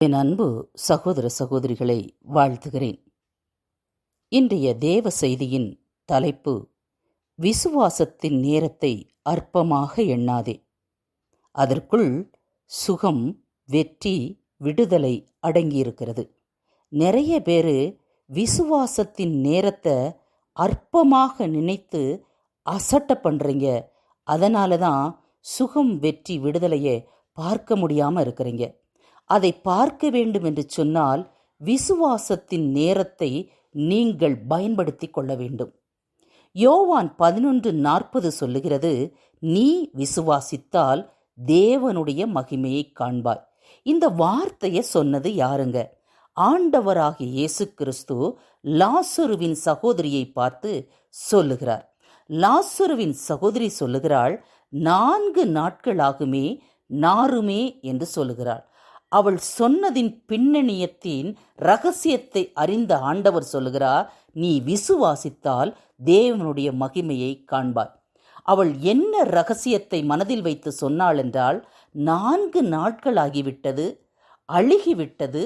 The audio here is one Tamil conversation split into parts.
என் அன்பு சகோதர சகோதரிகளை வாழ்த்துகிறேன். இன்றைய தேவ செய்தியின் தலைப்பு, விசுவாசத்தின் நேரத்தை அற்பமாக எண்ணாதே. அதற்குள் சுகம், வெற்றி, விடுதலை அடங்கியிருக்கிறது. நிறைய பேர் விசுவாசத்தின் நேரத்தை அற்பமாக நினைத்து அசட்டை பண்ணுறீங்க. அதனால தான் சுகம், வெற்றி, விடுதலையை பார்க்க முடியாமல் இருக்கிறீங்க. அதை பார்க்க வேண்டும் என்று சொன்னால் விசுவாசத்தின் நேரத்தை நீங்கள் பயன்படுத்தி கொள்ள வேண்டும். யோவான் 11:40 சொல்லுகிறது, நீ விசுவாசித்தால் தேவனுடைய மகிமையை காண்பாய். இந்த வார்த்தையை சொன்னது யாருங்க? ஆண்டவராகிய இயேசு கிறிஸ்து லாசருவின் சகோதரியை பார்த்து சொல்லுகிறார். லாசருவின் சகோதரி சொல்லுகிறாள், 4 நாட்களாகுமே நாருமே என்று சொல்லுகிறாள். அவள் சொன்னதின் பின்னணியத்தின் ரகசியத்தை அறிந்த ஆண்டவர் சொல்லுகிறார், நீ விசுவாசித்தால் தேவனுடைய மகிமையை காண்பாய். அவள் என்ன ரகசியத்தை மனதில் வைத்து சொன்னாள் என்றால், 4 நாட்களாகிவிட்டது, அழுகிவிட்டது,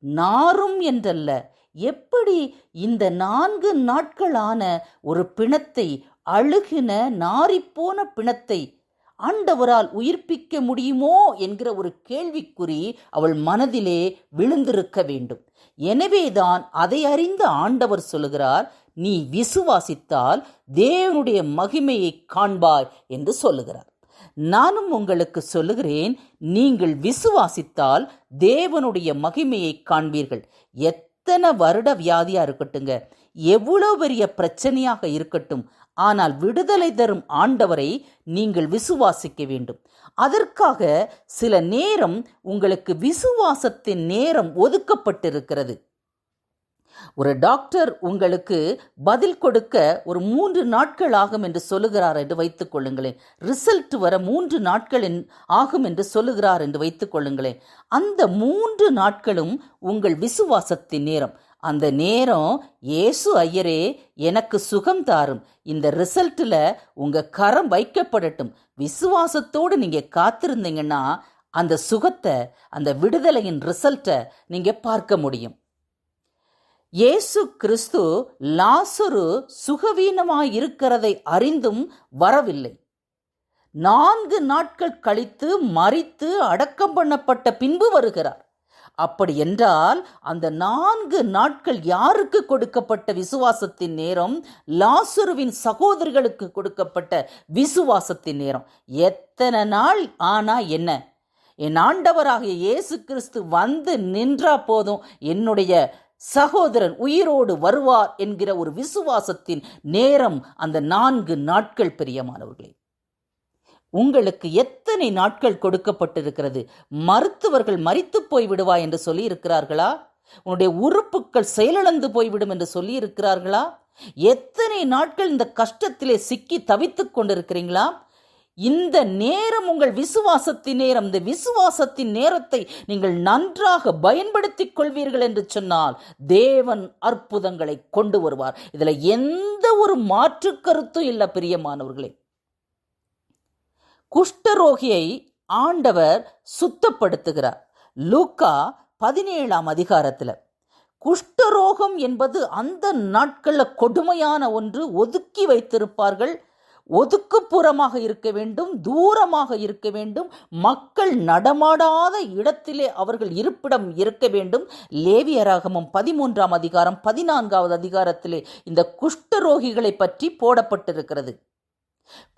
நாரும் என்றல்ல, எப்படி இந்த 4 நாட்களான ஒரு பிணத்தை, அழுகின நாரிப்போன பிணத்தை ஆண்டவரால் உயிர்ப்பிக்க முடியுமோ என்கிற ஒரு கேள்விக்குறி அவள் மனதிலே விழுந்திருக்க வேண்டும். எனவேதான் அதை அறிந்த ஆண்டவர் சொல்லுகிறார், நீ விசுவாசித்தால் தேவனுடைய மகிமையை காண்பாய் என்று சொல்லுகிறார். நானும் உங்களுக்கு சொல்லுகிறேன், நீங்கள் விசுவாசித்தால் தேவனுடைய மகிமையை காண்பீர்கள். எத்தனை வருட வியாதியா இருக்கட்டுங்க, எவ்வளவு பெரிய பிரச்சனையாக இருக்கட்டும், ஆனால் விடுதலை தரும் ஆண்டவரை நீங்கள் விசுவாசிக்க வேண்டும். அதற்காக சில நேரம் உங்களுக்கு விசுவாசத்தின் நேரம் ஒதுக்கப்பட்டிருக்கிறது. ஒரு டாக்டர் உங்களுக்கு பதில் கொடுக்க ஒரு 3 நாட்கள் ஆகும் என்று சொல்லுகிறார் என்று வைத்துக் கொள்ளுங்களேன். ரிசல்ட் வர 3 நாட்கள் ஆகும் என்று சொல்லுகிறார் என்று வைத்துக் கொள்ளுங்களேன். அந்த 3 நாட்களும் உங்கள் விசுவாசத்தின் நேரம். அந்த நேரம், இயேசு ஐயரே எனக்கு சுகம் தாரும், இந்த ரிசல்ட்டில் உங்கள் கரம் வைக்கப்படட்டும், விசுவாசத்தோடு நீங்கள் காத்திருந்தீங்கன்னா அந்த சுகத்தை, அந்த விடுதலையின் ரிசல்ட்டை நீங்கள் பார்க்க முடியும். இயேசு கிறிஸ்து லாசரு சுகவீனமாய் இருக்கிறதை அறிந்தும் வரவில்லை. 4 நாட்கள் கழித்து மரித்து அடக்கம் பண்ணப்பட்ட பின்பு வருகிறார். அப்படி என்றால் அந்த 4 நாட்கள் யாருக்கு கொடுக்கப்பட்ட விசுவாசத்தின் நேரம்? லாசருவின் சகோதரிகளுக்கு கொடுக்கப்பட்ட விசுவாசத்தின் நேரம். எத்தனை நாள் ஆனா என்ன? என் ஆண்டவராகிய இயேசு கிறிஸ்து வந்து நின்றா போதும், என்னுடைய சகோதரன் உயிரோடு வருவார் என்கிற ஒரு விசுவாசத்தின் நேரம் அந்த 4 நாட்கள். பிரியமானவர்களே, உங்களுக்கு எத்தனை நாட்கள் கொடுக்கப்பட்டிருக்கிறது? மருத்துவர்கள் மரித்து போய்விடுவாய் என்று சொல்லி இருக்கிறார்களா? உன்னுடைய உறுப்புகள் செயலிழந்து போய்விடும் என்று சொல்லி இருக்கிறார்களா? எத்தனை நாட்கள் இந்த கஷ்டத்திலே சிக்கி தவித்துக் கொண்டிருக்கிறீங்களா? இந்த நேரம் உங்கள் விசுவாசத்தின் நேரம். இந்த விசுவாசத்தின் நேரத்தை நீங்கள் நன்றாக பயன்படுத்திக் கொள்வீர்கள் என்று சொன்னால் தேவன் அற்புதங்களை கொண்டு வருவார். இதுல எந்த ஒரு மாற்று கருத்தும் இல்லை. பிரியமானவர்களே, குஷ்டரோகியை ஆண்டவர் சுத்தப்படுத்துகிறார். லூக்கா 17ஆம் அதிகாரத்தில் குஷ்டரோகம் என்பது அந்த நாட்களில் கொடுமையான ஒன்று. ஒதுக்கி வைத்திருப்பார்கள். ஒதுக்குப்புறமாக இருக்க வேண்டும், தூரமாக இருக்க வேண்டும், மக்கள் நடமாடாத இடத்திலே அவர்கள் இருப்பிடம் இருக்க வேண்டும். லேவியராகமம் 13ஆம் அதிகாரம் 14வது அதிகாரத்திலே இந்த குஷ்டரோகிகளை பற்றி போடப்பட்டிருக்கிறது.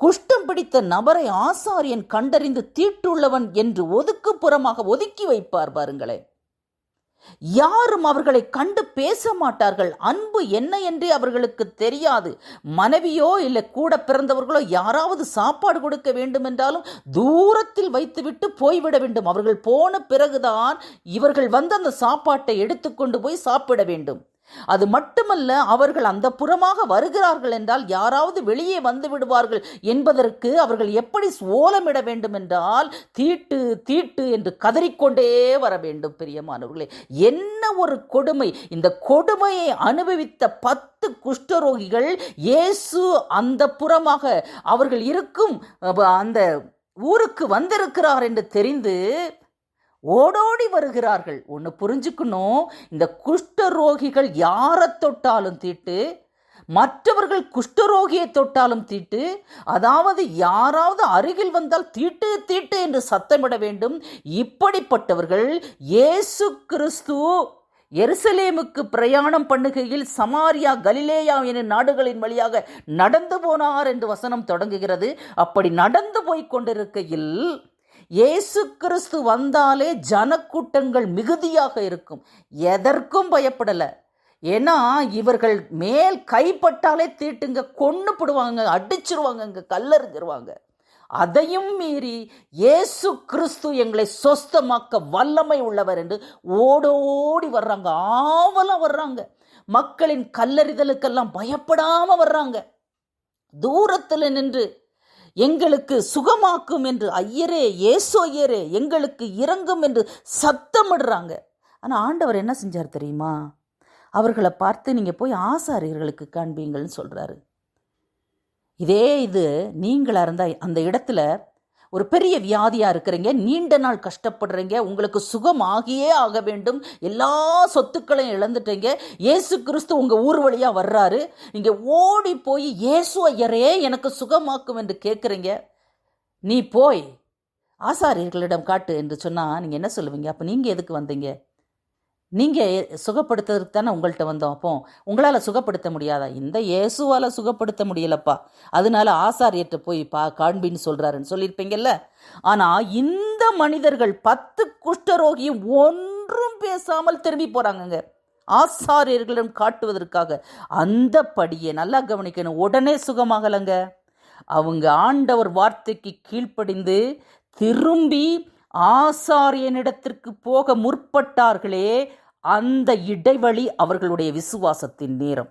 குஷ்டம் பிடித்த நபரை ஆசாரியன் கண்டறிந்து தீட்டுள்ளவன் என்று ஒதுக்குப்புறமாக ஒதுக்கி வைப்பார். பாருங்களேன், யாரும் அவர்களை கண்டு பேச மாட்டார்கள். அன்பு என்ன என்றே அவர்களுக்கு தெரியாது. மனைவியோ இல்லை கூட பிறந்தவர்களோ யாராவது சாப்பாடு கொடுக்க வேண்டும் என்றாலும் தூரத்தில் வைத்துவிட்டு போய்விட வேண்டும். அவர்கள் போன பிறகுதான் இவர்கள் வந்து அந்த சாப்பாட்டை எடுத்துக்கொண்டு போய் சாப்பிட வேண்டும். அது மட்டுமல்ல, அவர்கள் அந்த புறமாக வருகிறார்கள் என்றால் யாராவது வெளியே வந்து விடுவார்கள் என்பதற்கு அவர்கள் எப்படி ஓலமிட வேண்டும் என்றால் தீட்டு தீட்டு என்று கதறிக்கொண்டே வர வேண்டும். பிரியமானவர்களே, என்ன ஒரு கொடுமை! இந்த கொடுமையை அனுபவித்த 10 குஷ்டரோகிகள் இயேசு அந்த புறமாக அவர்கள் இருக்கும் அந்த ஊருக்கு வந்திருக்கிறார் என்று தெரிந்து ஓடோடி வருகிறார்கள். ஒன்று புரிஞ்சுக்கணும், இந்த குஷ்டரோகிகள் யாரை தொட்டாலும் தீட்டு, மற்றவர்கள் குஷ்டரோகியை தொட்டாலும் தீட்டு, அதாவது யாராவது அருகில் வந்தால் தீட்டு தீட்டு என்று சத்தமிட வேண்டும். இப்படிப்பட்டவர்கள் இயேசு கிறிஸ்து எருசலேமுக்கு பிரயாணம் பண்ணுகையில் சமாரியா கலிலேயா என நாடுகளின் வழியாக நடந்து போனார் என்று வசனம் தொடங்குகிறது. அப்படி நடந்து போய் கொண்டிருக்கையில் இயேசு கிறிஸ்து வந்தாலே ஜனக்கூட்டங்கள் மிகுதியாக இருக்கும். எதற்கும் பயப்படலை. ஏன்னா இவர்கள் மேல் கைப்பட்டாலே தீட்டுங்க, கொன்னு போடுவாங்க, அடிச்சிருவாங்க, கல்லறிஞ்சிருவாங்க. அதையும் மீறி இயேசு கிறிஸ்து எங்களை சொஸ்தமாக்க வல்லமை உள்ளவர் என்று ஓடோடி வர்றாங்க, ஆவலா வர்றாங்க. மக்களின் கல்லறிதலுக்கெல்லாம் பயப்படாம வர்றாங்க. தூரத்தில் நின்று எங்களுக்கு சுகமாக்கும் என்று ஐயரே, இயேசு ஐயரே, எங்களுக்கு இறங்கும் என்று சத்தமிடுறாங்க. ஆனால் ஆண்டவர் என்ன செஞ்சார் தெரியுமா? அவர்களை பார்த்து நீங்கள் போய் ஆசாரியர்களுக்கு காண்பீங்கள்னு சொல்கிறாரு. இது நீங்களாக இருந்தால் அந்த இடத்துல ஒரு பெரிய வியாதியாக இருக்கிறீங்க, நீண்ட நாள் கஷ்டப்படுறீங்க, உங்களுக்கு சுகம் ஆகியே ஆக வேண்டும், எல்லா சொத்துக்களையும் இழந்துட்டீங்க, இயேசு கிறிஸ்து உங்கள் ஊர் வழியாக வர்றாரு, நீங்கள் ஓடி போய் இயேசு ஐயரே எனக்கு சுகமாக்கும் என்று கேட்குறீங்க. நீ போய் ஆசாரியர்களிடம் காட்டு என்று சொன்னால் நீங்கள் என்ன சொல்லுவீங்க? அப்போ நீங்கள் எதுக்கு வந்தீங்க? நீங்கள் சுகப்படுத்துறதுக்கு தானே உங்கள்கிட்ட வந்தோம். அப்போ உங்களால் சுகப்படுத்த முடியாதா? இந்த இயேசுவால் சுகப்படுத்த முடியலப்பா, அதனால ஆசாரியர்கிட்ட போய் காண்பின்னு சொல்கிறாருன்னு சொல்லியிருப்பீங்கல்ல. ஆனால் இந்த மனிதர்கள் 10 குஷ்டரோகியும் ஒன்றும் பேசாமல் திரும்பி போகிறாங்கங்க, ஆசாரியர்களிடம் காட்டுவதற்காக. அந்த படியை நல்லா கவனிக்கணும், உடனே சுகமாகலைங்க. அவங்க ஆண்டவர் வார்த்தைக்கு கீழ்ப்படிந்து திரும்பி ஆசாரியனிடத்திற்கு போக முற்பட்டார்களே, அந்த இடைவெளி அவர்களுடைய விசுவாசத்தின் நேரம்.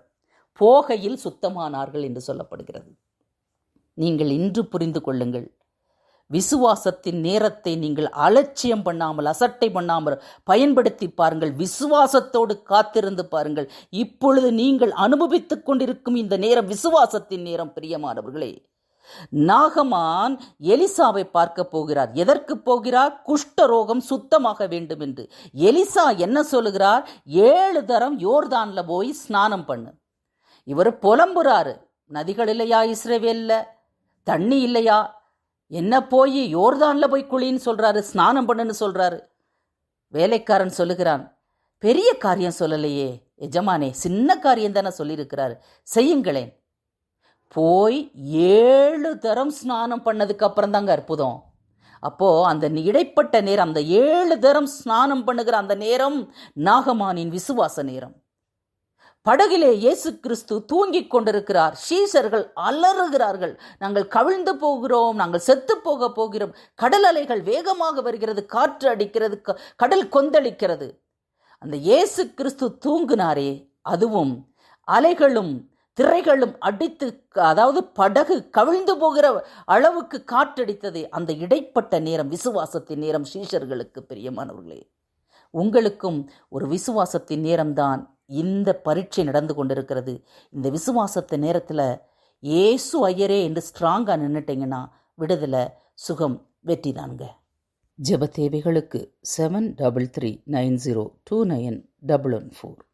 போகையில் சுத்தமானார்கள் என்று சொல்லப்படுகிறது. நீங்கள் இன்று புரிந்து கொள்ளுங்கள், விசுவாசத்தின் நேரத்தை நீங்கள் அலட்சியம் பண்ணாமல், அசட்டை பண்ணாமல் பயன்படுத்தி பாருங்கள். விசுவாசத்தோடு காத்திருந்து பாருங்கள். இப்பொழுது நீங்கள் அனுபவித்துக் கொண்டிருக்கும் இந்த நேரம் விசுவாசத்தின் நேரம். பிரியமானவர்களே, நாகமான் எலிசாவை பார்க்க போகிறார். எதற்கு போகிறார்? குஷ்டரோகம் சுத்தமாக வேண்டும் என்று. எலிசா என்ன சொல்லுகிறார்? 7 தரம் யோர்தான்ல போய் ஸ்நானம் பண்ணு. இவர் புலம்புறாரு, நதிகள் இல்லையா இஸ்ரவேல்ல, தண்ணி இல்லையா, என்ன போய் யோர்தான்ல போய் குளின்னு சொல்றாரு, ஸ்நானம் பண்ணுன்னு சொல்றாரு. வேலைக்காரன் சொல்லுகிறான், பெரிய காரியம் சொல்லலையே எஜமானே, சின்ன காரியம் தானே சொல்லியிருக்கிறாரு, செய்யுங்களேன். போய் 7 தரம் ஸ்நானம் பண்ணதுக்கு அப்புறம் தாங்க அற்புதம். அப்போது அந்த இடைப்பட்ட நேரம், அந்த 7 தரம் ஸ்நானம் பண்ணுகிற அந்த நேரம் நாகமானின் விசுவாச நேரம். படகிலே இயேசு கிறிஸ்து தூங்கிக் கொண்டிருக்கிறார். சீஷர்கள் அலறுகிறார்கள், நாங்கள் கவிழ்ந்து போகிறோம், நாங்கள் செத்து போக போகிறோம். கடல் அலைகள் வேகமாக வருகிறது, காற்று அடிக்கிறது, கடல் கொந்தளிக்கிறது. அந்த இயேசு கிறிஸ்து தூங்கினாரே, அதுவும் அலைகளும் திரைகளும் அடித்து, அதாவது படகு கவிழ்ந்து போகிற அளவுக்கு காற்றடித்தது. அந்த இடைப்பட்ட நேரம் விசுவாசத்தின் நேரம் சீஷர்களுக்கு. பிரியமானவர்களே, உங்களுக்கும் ஒரு விசுவாசத்தின் நேரம்தான் இந்த பரீட்சை நடந்து கொண்டிருக்கிறது. இந்த விசுவாசத்தின் நேரத்தில் இயேசு ஐயரே என்று ஸ்ட்ராங்காக நின்றுட்டிங்கன்னா விடுதலை, சுகம், வெற்றி தானுங்க. ஜெப தேவைகளுக்கு 7339029114